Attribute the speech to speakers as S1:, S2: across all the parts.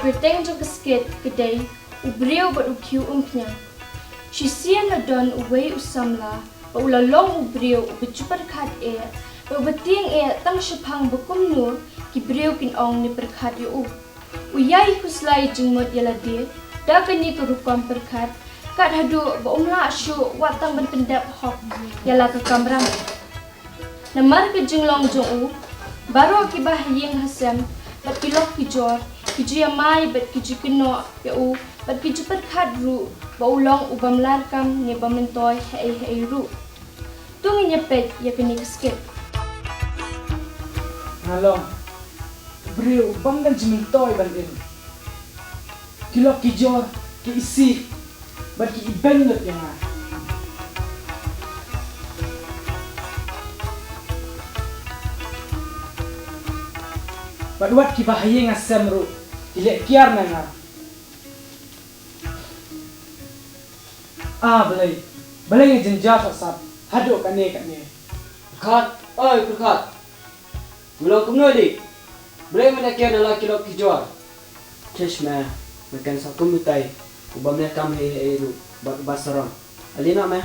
S1: berteng jong kesket kedai Briew bat Khiew Umphniang. Si sian la don uwei usamla ba ulalong Briew becupat khat ba betieng tang shapang bakum nur ki Briew kin ong ni perkhat yu uyai kuslai jengmot yala de da kani kerukam perkhat kat hadu ba umla syu watang ban pendap hok yala ke kamrang namar ke jenglong jong baru akibah yeng hasam bat kilok kijor kiju mai bat kiju keno ya bat kiju perkhat ru ba ulong ubamlar kam ne bamentoy hei ru tung nyepet ya kini kesket
S2: ngalong Briew banggan jimintoy bandin kilok kijor ki isi bat ki ibengot yang Baduat ki bahaye ngasam ru ilek kiar nanga belai ngejenjat asap hadok kane
S3: Perkhat, oi perkhat. Mula kumno dik. Belai mana kian ala kilok kijor. Cheshma, makan sakum mutai. Ubamnya kam hei ru bak basarong. Alina mah.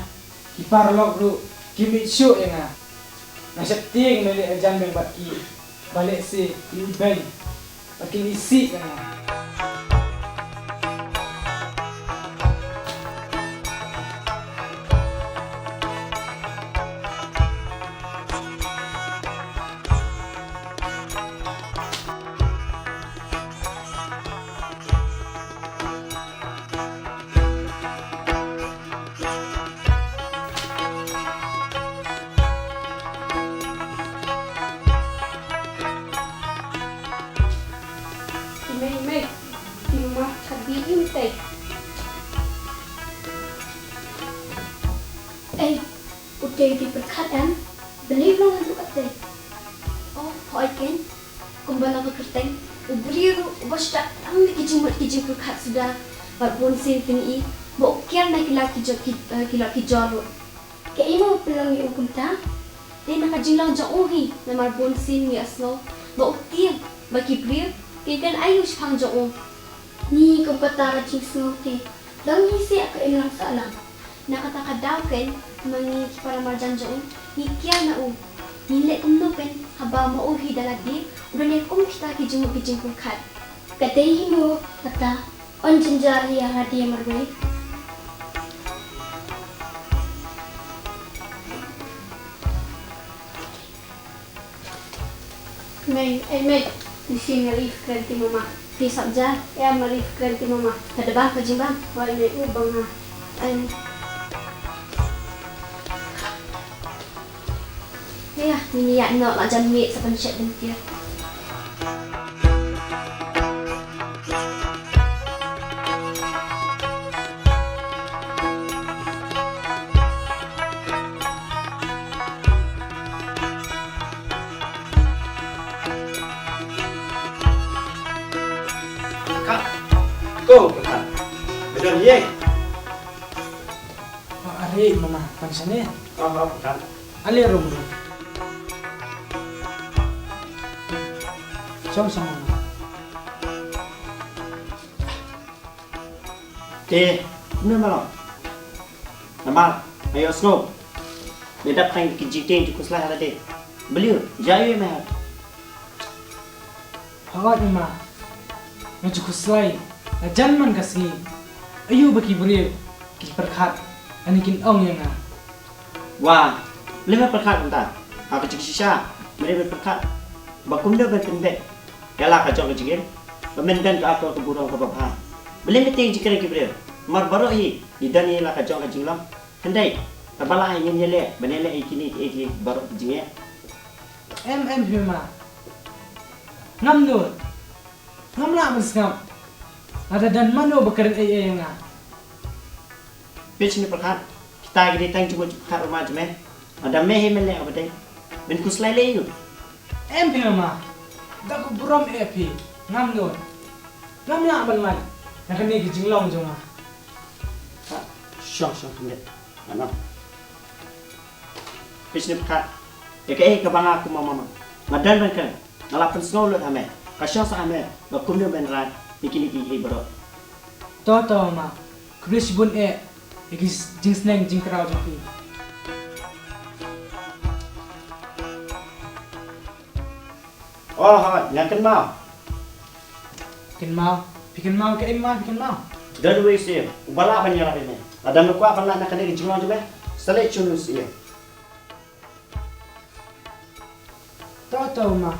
S2: ki parlok ru ki mitsu yang nasap ting mele ajan beng bat ki balik si iben makin isi kan
S1: May di rumah cabi ini teh. Udah di perkhatan beli belum untuk teh. Oh, hoiken kumbala ke kerteng. Briew ubastak ang kijing perkhat sudah. Walaupun sin pini bo kian naik laki kijor. Kayak mau pelang yang kunta. Dia nak jinglang jauh hi. Namar bon sin ni aslo. Bo tiang bagi Briew. Kikan ayus pang jong ni ko kata kacing snote lang hisi ak ilang salam nakataka daw ken mangi para marjan jong ni kya na ni le kumno pen haba mo hi daladi udah ne kum kita kijung kat katei mo kata on jinjar ya hadi marwe May di sini marif kerti mama di sabja ya marif kerti mama ada bang kejimbang wah ini ubang ya ini ya nak jam mie saban chat dan dia
S3: Go perkhat. Bejon ye.
S2: are mama pansane
S3: Oh perkhat.
S2: ale rum sama
S3: Ke, bener malam. Nama, ayo snow. Bedap tang kijite di kuslah tadi. Beliau jayu mah.
S2: hagat mama ngaju kuslai ajan man kasih ayu baki Briew ki perkhat anikin ong yang
S3: Wah, lima perkhat bentar. Aku cik sisa, mereka perkhat. Bakum dah berpendek. Yalah kacau kecil. Pemendan ke aku ke burung ke bapa. Beli meeting jika lagi Briew. Mar baru hi di dani lah kacau kecil lam. Hendai, terbalah yang nyele, benele ikini baru kecilnya.
S2: hima ngam nur ngam la ngam ada dan mano bakaran yang
S3: Bitch ni perkhat. Kita gini tang cuba perkhat rumah cuma. Ada mehe mele apa deh. Ben kuslai le yuk.
S2: hima dak buram ngam nur ngam la balman nak ni ke jinglong joma
S3: Syong kembali. Mana? Bitch ni perkhat. Ke bang aku mama. Madan ben kan. Ngalapan snow lut ame. Kasyong sa ame. Bakum dia ben rat. niki bro.
S2: Toto ma. Kubli sibun igis jing sneng jing kerau jong pi.
S3: Oh, yang kenal.
S2: Bikin mau ke imah bikin mau.
S3: Dan wei sih, balak banyak ini. Ada mereka pernah nak kena dijengol juga. Selit culus ia.
S2: Toto ma.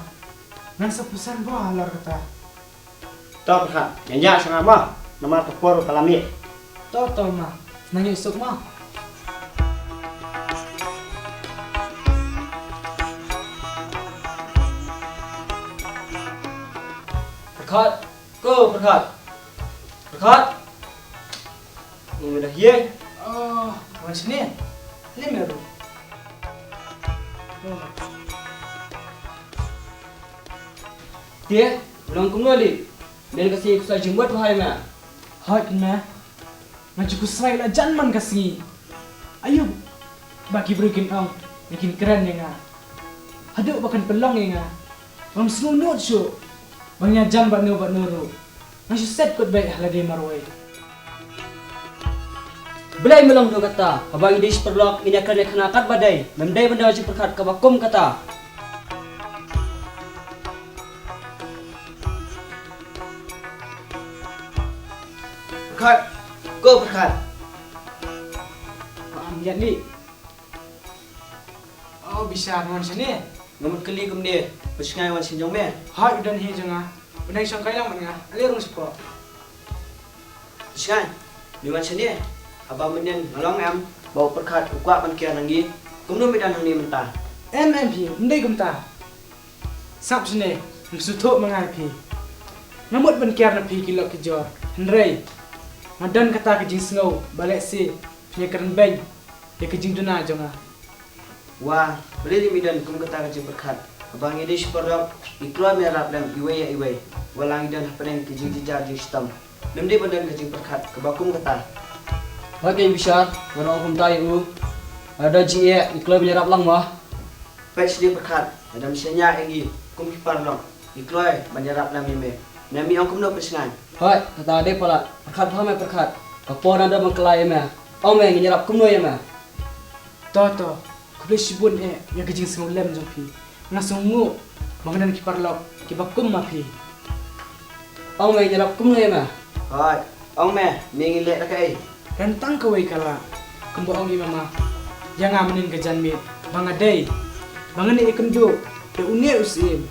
S2: Nasa pesan buah lor kata.
S3: Tahu kan? Yang jak sangat mah. Nama tepor kalami.
S2: Toto ma. Nanya isuk ma.
S4: Perkat, go perkat. Ini dah hiai.
S2: Oh, macam ni. Lemeru.
S4: Dia, ulang kembali. Dia kasih kusai jembat bahaya mah.
S2: Hot na. Maju kusai lah janman kasih. Ayo. Bagi berikin ong. Yakin keren ya nga. Haduk bahkan pelong ya nga. Mam sengunut syu. Bangnya jan bat nuru. Masih set kot baik halade marwai.
S4: Belai melong do kata. Abang ini perlok ini akan kenakat badai. Memdai benda wajib perkat kabakum kata. Perkat, go perkat.
S2: Maam ya ni. Oh bisa macam ni.
S4: Ngamut keli kum dia. Bersengai wan sinjong me.
S2: Hot dan hi jengah. Benai sangkai lang man nga. Alirong sipo.
S4: Bersengai. Di macam ni. Abang menen ngalong em bau perkat ukak pankian lagi. Kumno medan hang ni mentah.
S2: MMP, mendai kumta. Sap sini, sutuk mengai pi. Ngamut ban kiar na pi kilok kejor. Hendrai. Madan kata kejing sengau, balik si. Punya keren beng. Dia kejing duna jonga.
S4: Wah, beli di medan kum kata kejing perkat. Abang ini seperok iklan merap dan iway. Walang dan peneng kejing tijar di sistem. Memdi badan kejing perkat kebakum kata. Bagi bisa, orang kum tahu. Ada jie iklan menyerap lang mah. Baik sedih perkat. Ada misalnya lagi kum kipar long. Iklan menyerap lang meme. Nami ang kum no persengan. Hai, kata ade pala. Perkat paham perkat. Kapor ada mengkelai meh. Ong meh menyerap kum no ya meh.
S2: Toto, kubli sibun yang kejing sengau lem jong pi. Ngasungu, manganan kiparlok, kibakum ma pi.
S4: Ong meh menyerap kum no ya meh. Hai, ong meh mengilek rakai.
S2: Rentang kawai kala. Kumbo ong mama. Yang ngamenin kejan mit. Bangadai. Bangan ikan do. De unia usim.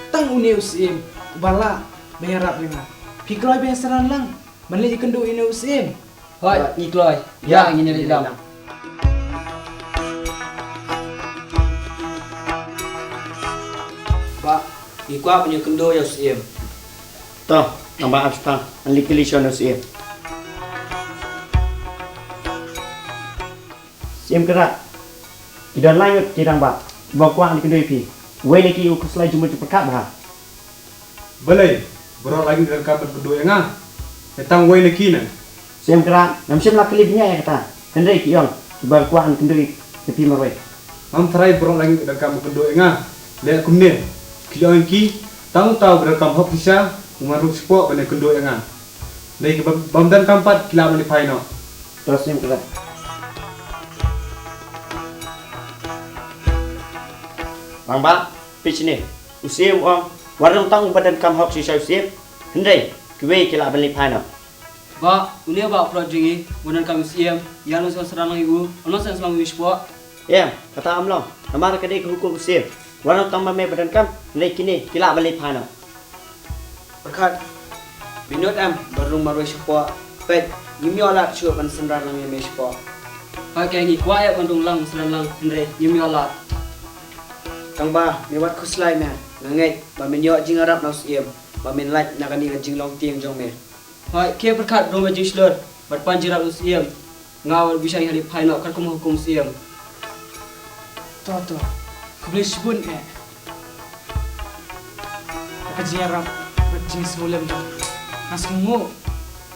S2: Tang unia usim. Bala bayarap lima. Pikloi besaran lang. Balik ikan do unia usim.
S4: Hai, iklan. Ya, ini di dalam. Pak, ikwa punya kendo ya usim.
S3: Tahu, tambah abstang. Anlikili sionos ia. Sim kerak. Idan lanjut kirang ba. Bawa di kedua pi. Wei lagi ukus selai jumpa perkat bah.
S5: Balai, berok lagi dalam kabar kedua yang ah. Datang wei lagi na.
S3: Sim kerak. Namsim lah kelibnya ya kata. Hendai kiong. Bawa kuah di kedua tepi marwai.
S5: Mam terai berok lagi dalam kabar kedua yang ah. Lihat kumne. Kilo yang ki. Tahu dalam kabar hop bisa. Umaruk sport pada kedua yang ah. Dari bamdan kampat kilau di final.
S3: Terus sim kerak. Bang ba, pitch ni. Usim orang. Warung tang badan kam hok si usim. Hendai. Kuwe kila balik final.
S4: Ba, unia ba project ini, bukan kami siam, yang nuskan serang ibu, orang sen selang wispo.
S3: Ya, kata amlong. Namar kedai ke hukum usim. Warung tang bame badan kam. Hendai kini kila balik final.
S4: Perkat, binut em, berung marwai wispo. Pet, yumi alat cuba pan serang lang yumi wispo. Pakai ni kuat bandung lang serang lang, Hendai yumi alat. Kang ba, miwat kuslai me, ngangai, bamin yo jing arab naus iem, bamin like nakani ka jing long tiang jong me. Hai, kia perkat doma jing slur, berpan jirap naus iem, ngawal bisa yang hari final kan kum hukum iem.
S2: Toto, kubli sibun Kejing arap, kejing sengau lem jong. Ngasungu,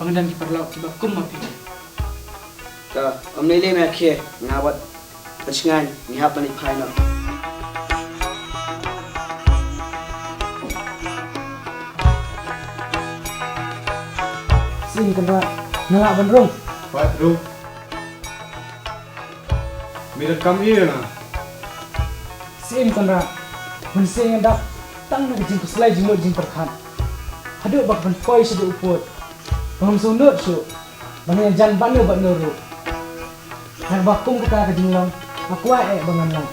S2: bangadan kiparlok, kibakum ma pi.
S4: Ka, nile me kia, ngawat, bersengan, ngihap mani final.
S2: Sim kena ngelak benrung.
S5: Baik, Bro. Midan kam iya na.
S2: Sim kena mensing dak tang nak jing kuslai jimut jing perkat. Haduk bak ban poi sedu uput. Bangam sunut su. Bangam jan banu bak nuru. Nak bakum kita ke jinglang. Aku bangan lang.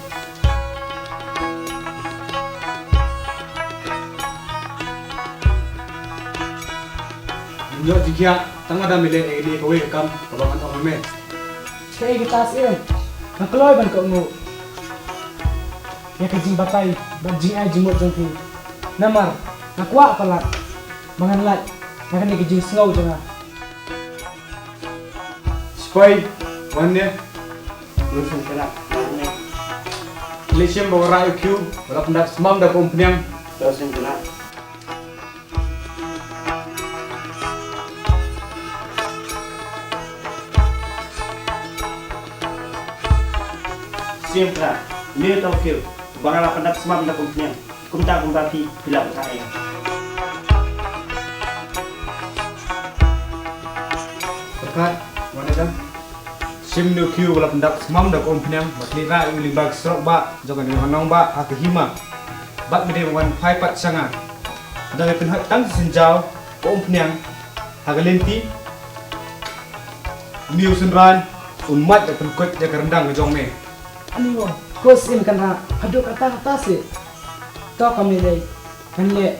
S5: Nyok jikia tang ada mile ini kowe kam kabangan orang me.
S2: Kaya kita sim. Nak keloy ban kau ngu. Ya ke jing batai, ban jing ai jimut jong pi. Namar, nak kuat pelat. Bangan lat. Nak ni ke jing sengau jangan.
S5: Spy wannya
S3: Lusun kena.
S5: Malaysia bawa rakyat Khiew wala pendak semam dah Umphniang.
S3: Lusun kena. Siempre, ni tahu Khiew. Bangala pendak semam dah Umphniang. Kumta kumbati bila usaha.
S5: Perkat wannya dah. Sim no Khiew wala pendak semam dah Umphniang. Bakli ra uli bag serok ba jangan dengan nong ba hima. Bak mede wan phai pat sanga. Ada pen hak tang senjau Umphniang. Hagalenti. Miu senran unmat dak pen kot dak rendang ke jong me.
S2: Ano, kau sim kena haduk kata sih. Tahu kami ni, kan ye,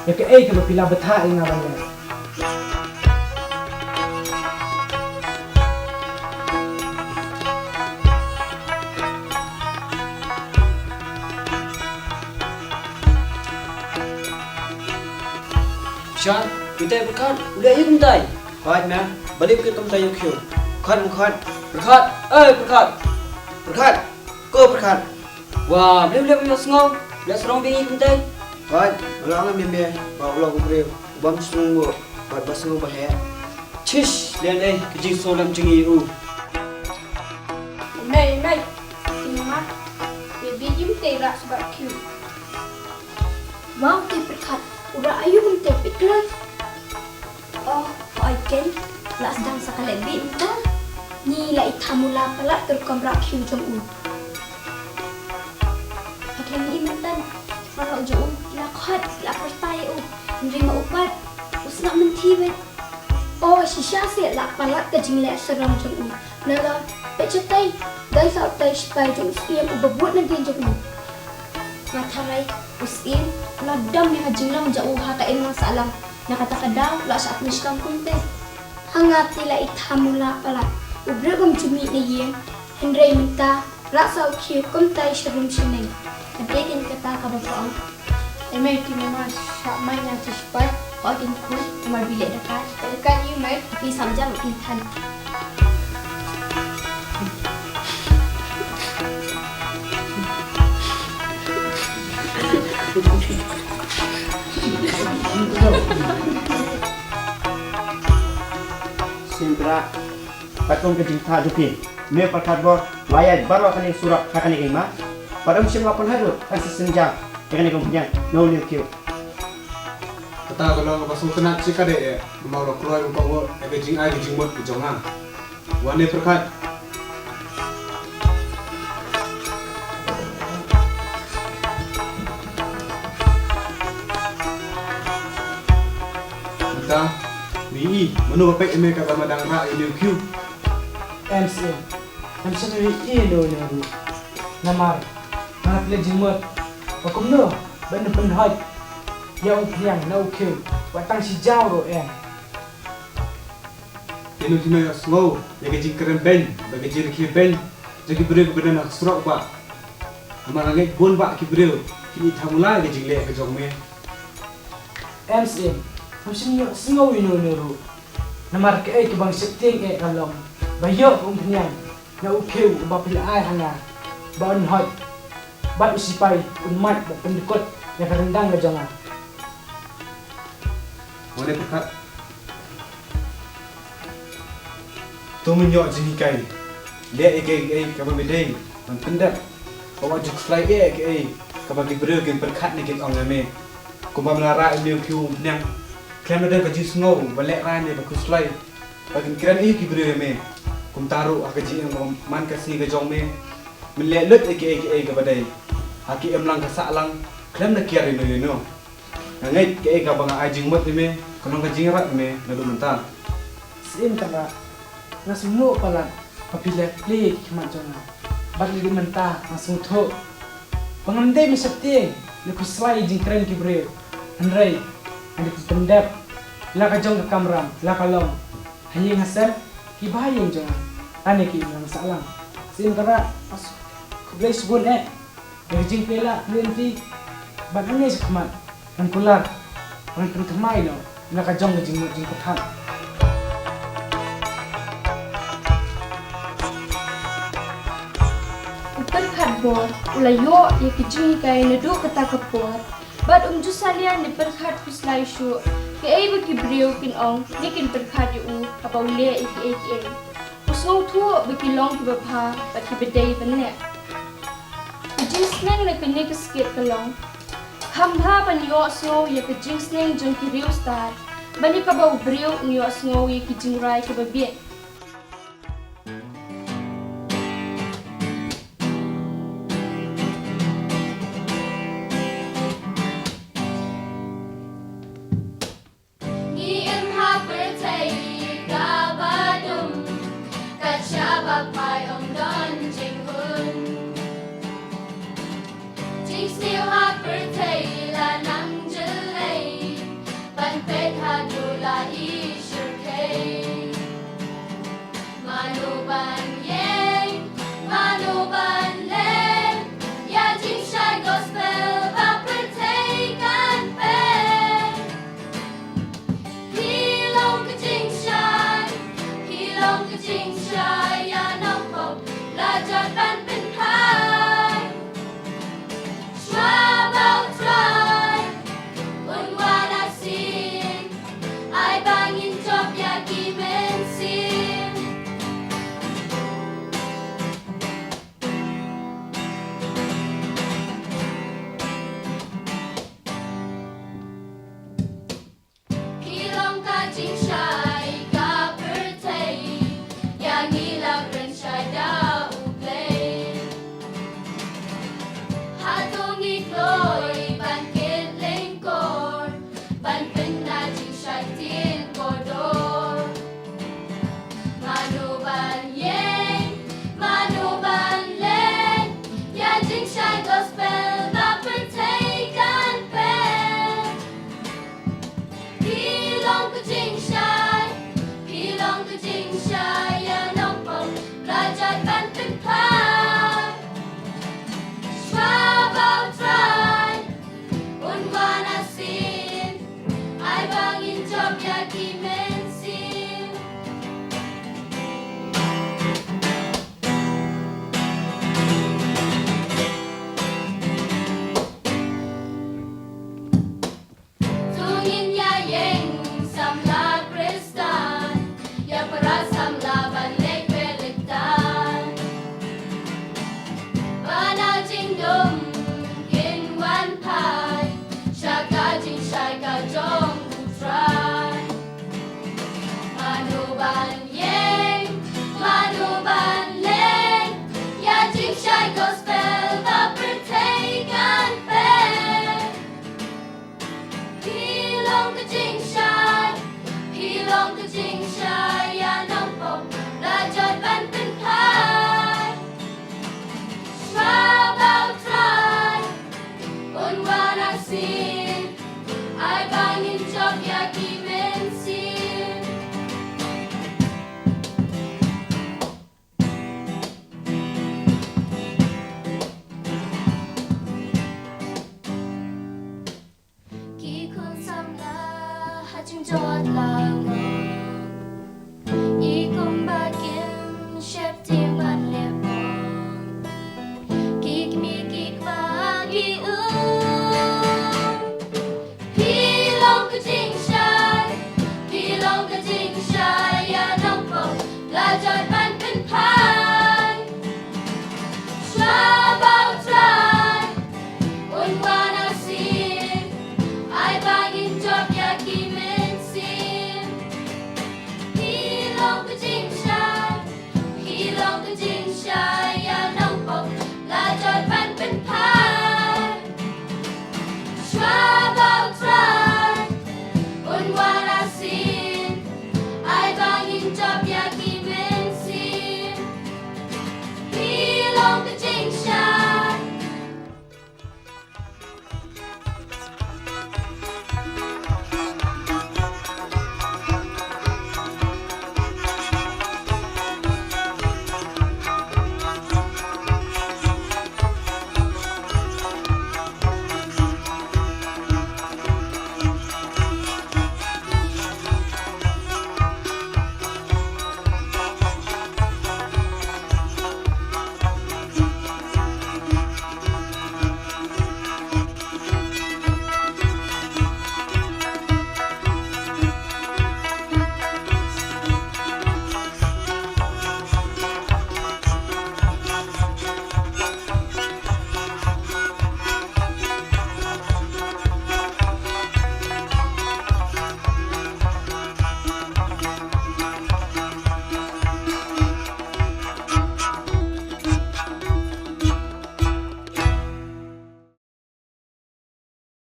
S2: ya ke kalau pila betah ingat bang.
S4: Shan, kita berkat. Udah ayo kumtai. Baik na. Balik ke kumtai yuk Khiew. Berkat. Berkat. Kau berkat. Wah, boleh sengau. Dah serong bingi kumtai. Baik, ulang ambil bawa ulang Briew. Bam semua. Buat basmu bahaya. Cish, lihat kejing solam jengi u.
S1: Này, xin mắt. Để biết chúng ta ra sebab Khiew. Mau kita berkat. Udah ayo kita pikir. Oh, Aiken. Lah sedang sekali binta. Ni lah itamula pelak terkam rak Khiew jom u. Akhirnya ni mantan. Kalau jom lah kuat, lah pertai u. Menerima ubat. Usnak menti bet. Oh, sisa sih lah pelak kejinglet seram jom u. Nala, pecetai. Dai saat tai supaya jom siam u berbuat nanti jom u. Matarai usim nadam yang hajinglam jauh haka ilmu salam nakata-kadang la saat mislam kunte hangati la ithamula pala ubragam jumi niyen hendrai minta rasa Khiew kumtai sharum shineng adekin kata kabapaang emay timema shamay na tispat hokin kun umar bilik dekat you mate api samjang intan
S3: Siempre, patong kejing tha jupi. Me perkat bor, wayat baru akan surat akan ima. Pada musim lapon hadu, kasih senja. Akan Umphniang, no new Khiew.
S5: Kata kalau pasal kena cika deh, mau lo keluar untuk wo, jing ai jing mot ke jonga. Wanne perkat. Kata, ni menu apa yang mereka kamadang ra ini Khiew.
S2: MC ni ini ni namar nak le jimut bakum no ban penhai ya Umphniang no Khiew watang si jauh ro
S5: Tino slow, ya jing keren ben, bagi jing Khiew ben, jadi Briew kepada nak serok ba. Amar langit bon ba ki Briew, kini thamula jing le ke jong me.
S2: MC musim yo sengau ino ro namar ke bang setting kalong bayo Umphniang na Khiew ba pila ai hanga ban hot bat usipai umat pendekot yang rendang ke jangan
S5: Wanne perkat. Tu menyok jing kai. Dia kabar bedeng, man pendak. Bawa juk slide kabar Briew gen perkat ni gen ong ame. Kumba melara Khiew Umphniang. Klaim ada kaji snow balik ran ya bagus lay. Bagin kiran ki Briew me. Kum taruh kaji yang man kasih ke jong me. Melelut ke badai. Haki emlang kasak lang. Klaim nak kiar ino. Ngai ke bang ajing mot ni me. Konon kaji rat me nadu mental.
S2: Sim kara ngasmu pala papile play khmat jona bat li mentah ngasmu tho pangande mi sapting le ku slai jing kren ki Briew andrai ande pendap la ka jong ka kamram la ka long haye ngasan ki bayang jona ane ki nang salang sim kara as ku blai subun jing pela lenti bat ane khmat kan pular kan pentamai no la ka jong jing ko tham
S1: Perkat bor, ulayo ya kijing kay nadu kata kapor. But jusalian ni perkat puslay shu. Kay bagi Briew kinong, nikin perkat yu apaw le iki. Usngaw tuwa bagi long kibabha, bat kibaday banek. Kijing sneng na kanig skit kalong. Hamha panyo sngaw ya kijing sneng jong kiriw star. Bani kabaw Briew niyo sngaw ya kijing ray kibabit.
S6: 惊吓。